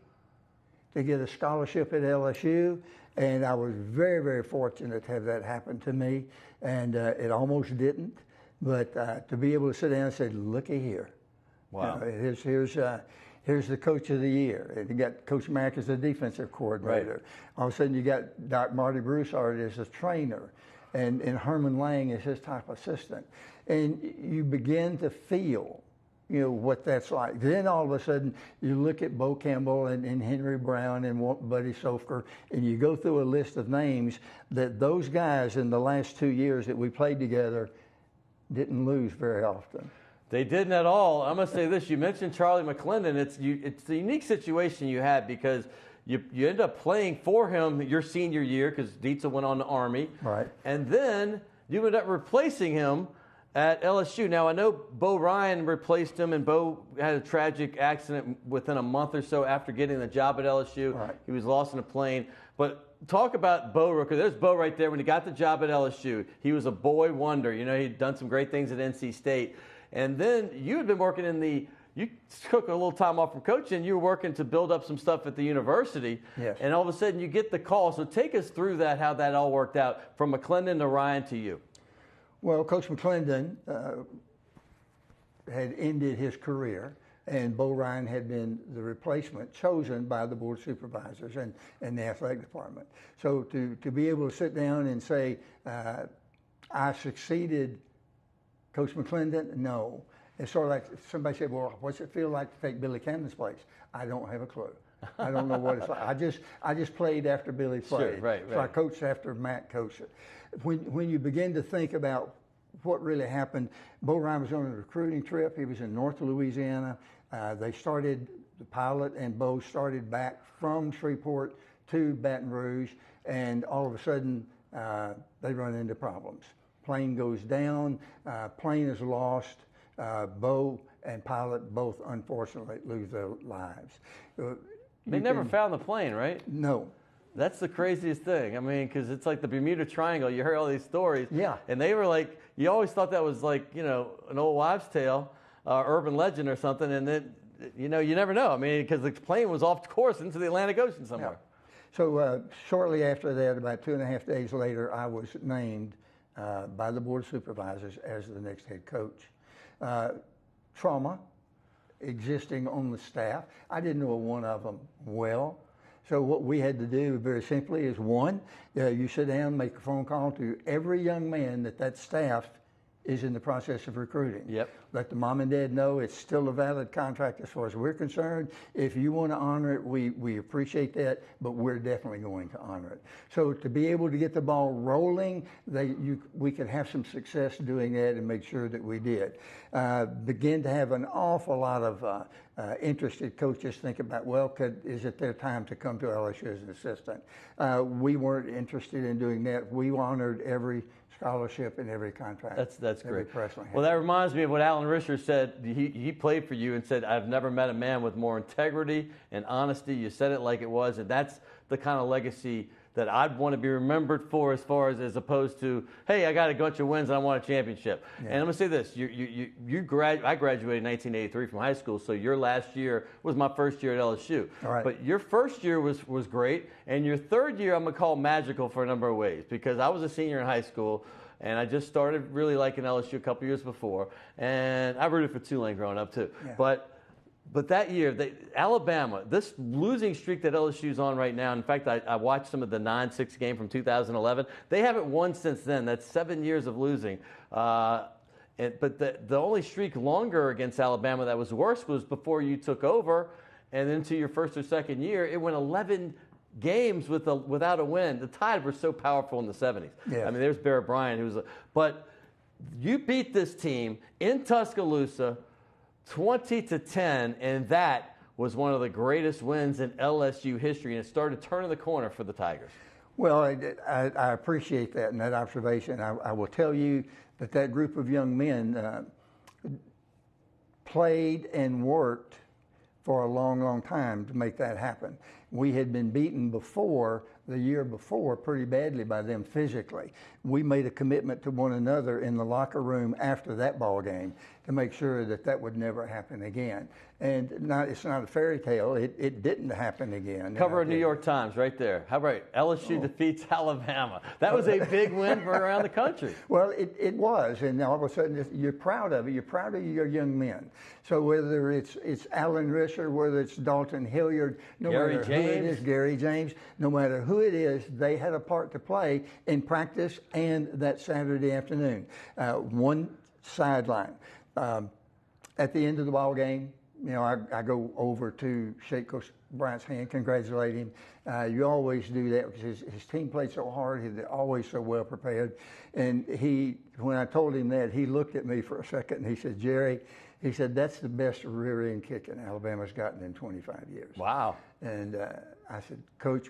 to get a scholarship at LSU. And I was very, very fortunate to have that happen to me. And it almost didn't. But to be able to sit down and say, looky here. Wow. Here's the coach of the year. And you got Coach Mack as the defensive coordinator. Right. All of a sudden you got Doc Marty Broussard as a trainer. And Herman Lang is his top assistant. And you begin to feel, what that's like. Then all of a sudden, you look at Bo Campbell and Henry Brown and Buddy Sofker, and you go through a list of names that those guys in the last 2 years that we played together didn't lose very often. They didn't at all. I'm going to say this. You mentioned Charlie McClendon. It's the unique situation you had because you end up playing for him your senior year because Dietzel went on to Army. Right. And then you end up replacing him at LSU. Now, I know Bo Ryan replaced him, and Bo had a tragic accident within a month or so after getting the job at LSU. Right. He was lost in a plane. But talk about Bo, because there's Bo right there. When he got the job at LSU, he was a boy wonder. He'd done some great things at NC State. And then you had been working you took a little time off from coaching. You were working to build up some stuff at the university. Yes. And all of a sudden, you get the call. So take us through that, how that all worked out, from McClendon to Ryan to you. Well, Coach McClendon had ended his career, and Bo Ryan had been the replacement chosen by the board of supervisors and the athletic department. So to be able to sit down and say, I succeeded Coach McClendon, no. It's sort of like somebody said, well, what's it feel like to take Billy Cannon's place? I don't have a clue. I don't know what it's like. I just played after Billy played. Sure, right. So I coached after Matt coached it. When you begin to think about what really happened, Bo Ryan was on a recruiting trip. He was in North Louisiana. The pilot and Bo started back from Shreveport to Baton Rouge, and all of a sudden they run into problems. Plane goes down, plane is lost. Bo and pilot both unfortunately lose their lives. They never found the plane, right? No. That's the craziest thing. I mean, because it's like the Bermuda Triangle. You heard all these stories. Yeah. And they were like, you always thought that was like, you know, an old wives' tale, urban legend or something. And then, you know, you never know. I mean, because the plane was off course into the Atlantic Ocean somewhere. Yeah. So shortly after that, about 2.5 days later, I was named by the Board of Supervisors as the next head coach. Trauma existing on the staff. I didn't know one of them well. So what we had to do very simply is one, you sit down, make a phone call to every young man that staff is in the process of recruiting. Yep. Let the mom and dad know it's still a valid contract as far as we're concerned. If you want to honor it, we appreciate that, but we're definitely going to honor it. So to be able to get the ball rolling, we could have some success doing that and make sure that we did. Begin to have an awful lot of interested coaches think about, well, is it their time to come to LSU as an assistant? We weren't interested in doing that. We honored every scholarship and every contract. That's great. Well, that reminds me of what Alan Risher said. He played for you and said, I've never met a man with more integrity and honesty. You said it like it was, and that's the kind of legacy that I'd want to be remembered for, as opposed to, hey, I got a bunch of wins and I want a championship. Yeah. And I'm going to say this, I graduated in 1983 from high school, so your last year was my first year at LSU. All right. But your first year was great, and your third year I'm going to call magical for a number of ways, because I was a senior in high school, and I just started really liking LSU a couple years before, and I rooted for Tulane growing up too. Yeah. But that year, Alabama, this losing streak that LSU's on right now, in fact, I watched some of the 9-6 game from 2011. They haven't won since then. That's 7 years of losing. But the only streak longer against Alabama that was worse was before you took over, and into your first or second year, it went 11 games without a win. The Tide were so powerful in the 70s. Yeah. I mean, there's Barrett Bryant, but you beat this team in Tuscaloosa 20-10, and that was one of the greatest wins in LSU history, and it started turning the corner for the Tigers. Well, I appreciate that and that observation. I will tell you that group of young men played and worked for a long, long time to make that happen. We had been beaten the year before pretty badly by them physically. We made a commitment to one another in the locker room after that ball game to make sure that would never happen again. And it's not a fairy tale. It didn't happen again. Cover of New York Times right there. How about LSU defeats Alabama? That was a big win for around the country. Well, it was, and all of a sudden you're proud of it. You're proud of your young men. So whether it's Alan Risher, whether it's Dalton Hilliard, Gary James, no matter who it is, they had a part to play in practice and that Saturday afternoon. One sideline. At the end of the ball game, I go over to shake Coach Bryant's hand, congratulate him. You always do that because his team played so hard. They're always so well prepared. And when I told him that, he looked at me for a second and he said, Jerry, he said, that's the best rear end kicking Alabama's gotten in 25 years. Wow. And I said, Coach,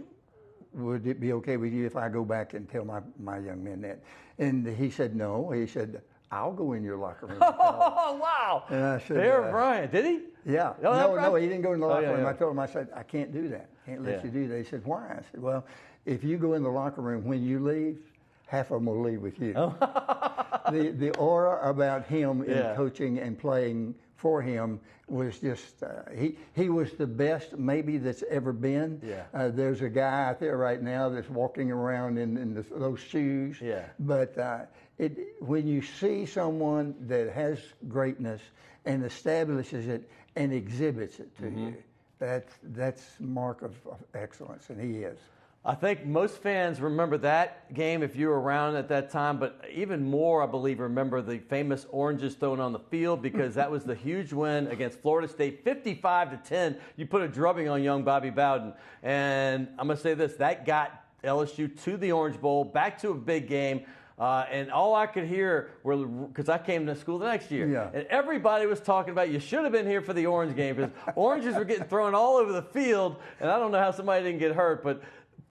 would it be okay with you if I go back and tell my young men that? And he said, no. He said, I'll go in your locker room. Oh, wow. And I said, Barrett Bryant, did he? Yeah. No, he didn't go in the locker room. I told him, I said, I can't do that. Can't let you do that. He said, why? I said, well, if you go in the locker room, when you leave, half of them will leave with you. The aura about him in coaching and playing for him was just, he was the best maybe that's ever been. Yeah. There's a guy out there right now that's walking around in those shoes. Yeah. But when you see someone that has greatness and establishes it and exhibits it to you, that's mark of excellence, and he is. I think most fans remember that game if you were around at that time, but even more, I believe, remember the famous oranges thrown on the field, because that was the huge win against Florida State, 55-10. You put a drubbing on young Bobby Bowden. And I'm going to say this, that got LSU to the Orange Bowl, back to a big game. And all I could hear were, because I came to school the next year, and everybody was talking about, you should have been here for the orange game, because oranges were getting thrown all over the field, and I don't know how somebody didn't get hurt, but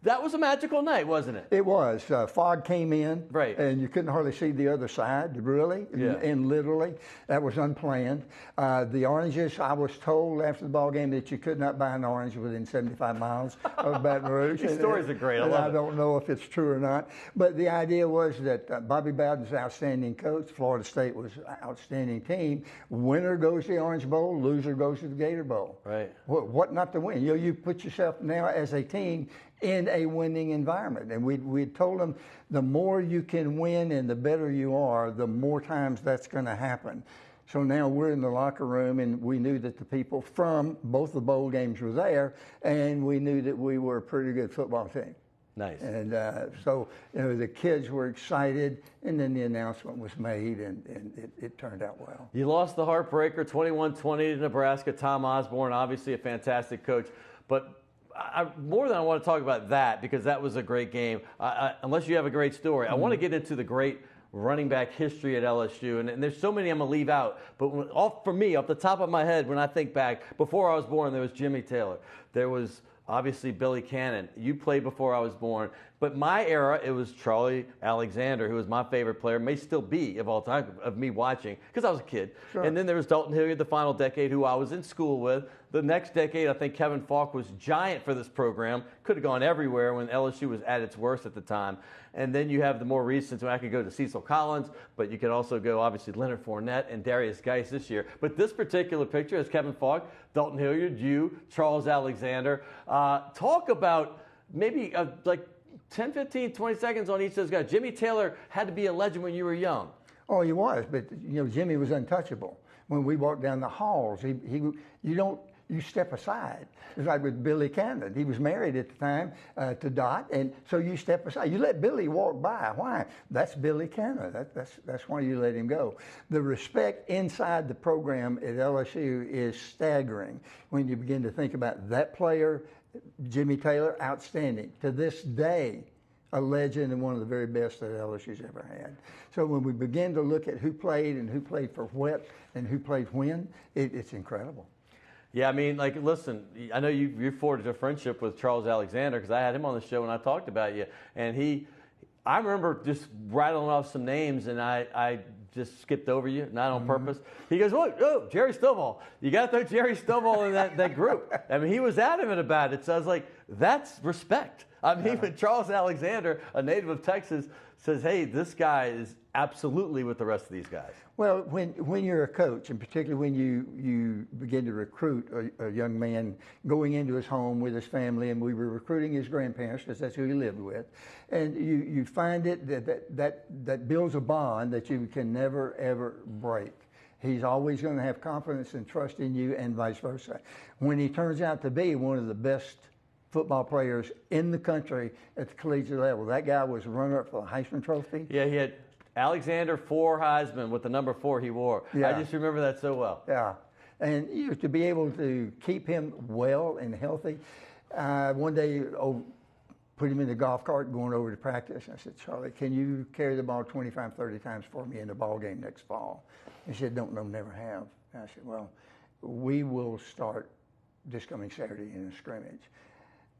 That was a magical night, wasn't it? It was. Fog came in, right, and you couldn't hardly see the other side, really, and literally. That was unplanned. The oranges, I was told after the ball game that you could not buy an orange within 75 miles of Baton Rouge. These stories are great. I love it. I don't know if it's true or not, but the idea was that Bobby Bowden's outstanding coach. Florida State was an outstanding team. Winner goes to the Orange Bowl, loser goes to the Gator Bowl. Right. What not to win? You put yourself now as a team in a winning environment. And we told them the more you can win and the better you are, the more times that's going to happen. So now we're in the locker room, and we knew that the people from both the bowl games were there, and we knew that we were a pretty good football team. Nice. And so the kids were excited, and then the announcement was made, and it turned out well. You lost the heartbreaker 21-20 to Nebraska. Tom Osborne, obviously a fantastic coach, but more than I want to talk about that, because that was a great game. Unless you have a great story, I want to get into the great running back history at LSU, and there's so many I'm going to leave out. But for me, off the top of my head, when I think back, before I was born, there was Jimmy Taylor. There was obviously Billy Cannon. You played before I was born. But my era, it was Charlie Alexander, who was my favorite player, may still be of all time, of me watching, because I was a kid. Sure. And then there was Dalton Hilliard, the final decade, who I was in school with. The next decade, I think Kevin Falk was giant for this program. Could have gone everywhere when LSU was at its worst at the time. And then you have the more recent, so I could go to Cecil Collins, but you could also go, obviously, Leonard Fournette and Darius Geis this year. But this particular picture is Kevin Falk, Dalton Hilliard, you, Charles Alexander. Talk about maybe like 10, 15, 20 seconds on each of those guys. Jimmy Taylor had to be a legend when you were young. Oh, he was, but Jimmy was untouchable. When we walked down the halls, you step aside. It was like with Billy Cannon. He was married at the time to Dot, and so you step aside. You let Billy walk by. Why? That's Billy Cannon. That's why you let him go. The respect inside the program at LSU is staggering when you begin to think about that player, Jimmy Taylor, outstanding. To this day, a legend and one of the very best that LSU's ever had. So when we begin to look at who played and who played for what and who played when, it's incredible. Yeah, I mean, like, listen, I know you forged a friendship with Charles Alexander, because I had him on the show when I talked about you. And I remember just rattling off some names, and I just skipped over you, not on purpose. He goes, oh, Jerry Stovall. You got to throw Jerry Stovall in that group. I mean, he was adamant about it. So I was like, that's respect. I mean, when Charles Alexander, a native of Texas, says, hey, this guy is absolutely with the rest of these guys. Well, when you're a coach, and particularly when you begin to recruit a young man going into his home with his family, and we were recruiting his grandparents because that's who he lived with, and you find it that builds a bond that you can never, ever break. He's always going to have confidence and trust in you, and vice versa. When he turns out to be one of the best football players in the country at the collegiate level, that guy was a runner-up for the Heisman Trophy. Yeah, he had Alexander 4 Heisman with the number 4 he wore. Yeah. I just remember that so well. Yeah, and to be able to keep him well and healthy. One day, put him in the golf cart going over to practice. I said, Charlie, can you carry the ball 25, 30 times for me in the ball game next fall? He said, no, never have. And I said, well, we will start this coming Saturday in a scrimmage.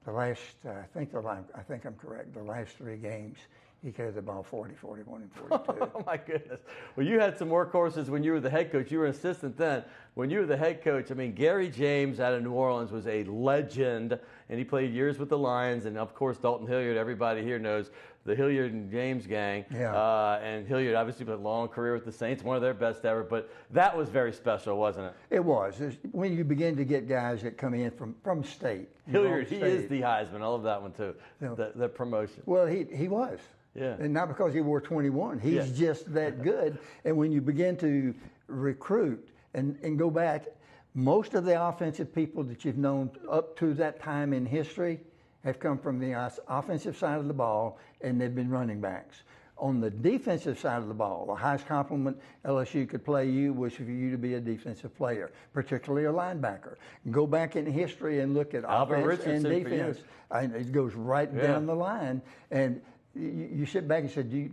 The last, I think I'm correct, the last 3 games, he carried the ball 40, 41, and 42. Oh, my goodness. Well, you had some workhorses when you were the head coach. You were an assistant then. When you were the head coach, I mean, Gary James out of New Orleans was a legend, and he played years with the Lions. And, of course, Dalton Hilliard, everybody here knows the Hilliard and James gang. Yeah. And Hilliard obviously had a long career with the Saints, one of their best ever. But that was very special, wasn't it? It was. When you begin to get guys that come in from state. Hilliard, he is the Heisman. I love that one, too, the promotion. Well, he was. Yeah. And not because he wore 21. He's just that good. And when you begin to recruit and go back, most of the offensive people that you've known up to that time in history have come from the offensive side of the ball, and they've been running backs. On the defensive side of the ball, the highest compliment LSU could play you was for you to be a defensive player, particularly a linebacker. Go back in history and look at offense and defense. It goes right down the line. And you sit back and say, do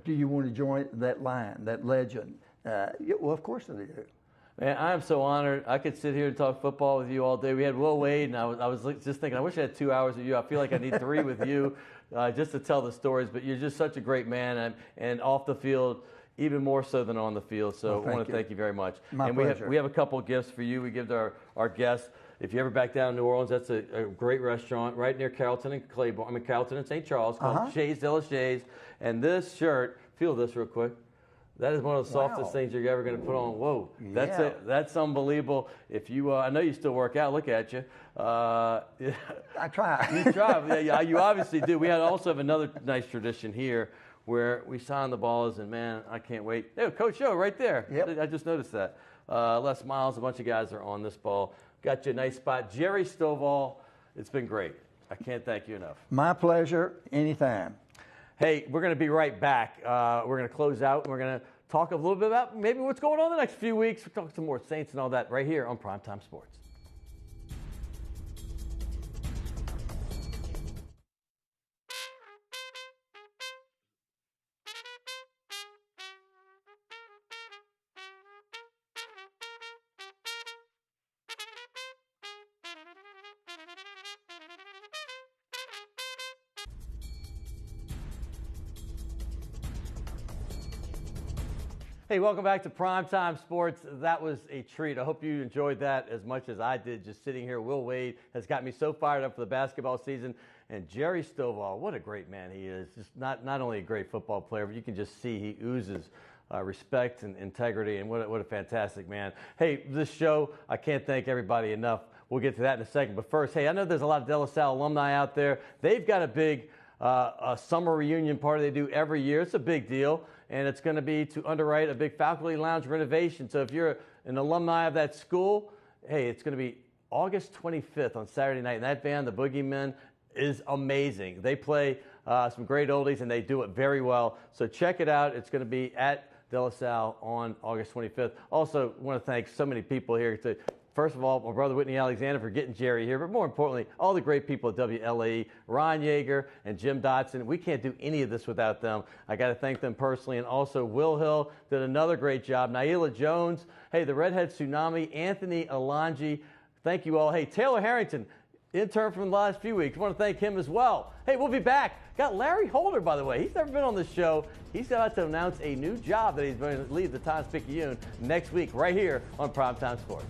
you want to join that line, that legend? Well, of course they do. Man, I am so honored. I could sit here and talk football with you all day. We had Will Wade, and I was just thinking, I wish I had 2 hours with you. I feel like I need 3 with you just to tell the stories. But you're just such a great man, and off the field, even more so than on the field. So I want to thank you very much. My pleasure. We have a couple of gifts for you. We give to our guests. If you're ever back down in New Orleans, that's a great restaurant right near Carrollton and Carrollton and St. Charles called Chez de la Chez. And this shirt, feel this real quick. That is one of the softest things you're ever going to put on. Whoa, that's it. That's unbelievable. If you, I know you still work out. Look at you. I try. You try. Yeah, you obviously do. We also have another nice tradition here where we sign the balls, and man, I can't wait. Hey, Coach Joe, right there. Yep. I just noticed that. Les Miles, a bunch of guys are on this ball. Got you a nice spot. Jerry Stovall, it's been great. I can't thank you enough. My pleasure, anytime. Hey, we're going to be right back. We're going to close out, and we're going to talk a little bit about maybe what's going on the next few weeks. We'll talk some more Saints and all that right here on Primetime Sports. Hey, welcome back to Primetime Sports. That was a treat. I hope you enjoyed that as much as I did just sitting here. Will Wade has got me so fired up for the basketball season. And Jerry Stovall, what a great man he is. Just not only a great football player, but you can just see he oozes respect and integrity, and what a fantastic man. Hey, this show, I can't thank everybody enough. We'll get to that in a second. But first, hey, I know there's a lot of De La Salle alumni out there. They've got a big a summer reunion party they do every year. It's a big deal. And it's going to be to underwrite a big faculty lounge renovation. So if you're an alumni of that school, hey, it's going to be August 25th on Saturday night. And that band, the Boogeymen, is amazing. They play some great oldies, and they do it very well. So check it out. It's going to be at De La Salle on August 25th. Also, want to thank so many people here. First of all, my brother Whitney Alexander for getting Jerry here, but more importantly, all the great people at WLAE, Ron Yeager and Jim Dotson. We can't do any of this without them. I got to thank them personally. And also Will Hill did another great job. Naila Jones, hey, the Redhead Tsunami, Anthony Alonji, thank you all. Hey, Taylor Harrington, intern from the last few weeks. I want to thank him as well. Hey, we'll be back. Got Larry Holder, by the way. He's never been on this show. He's about to announce a new job that he's going to lead the Times-Picayune next week right here on Primetime Sports.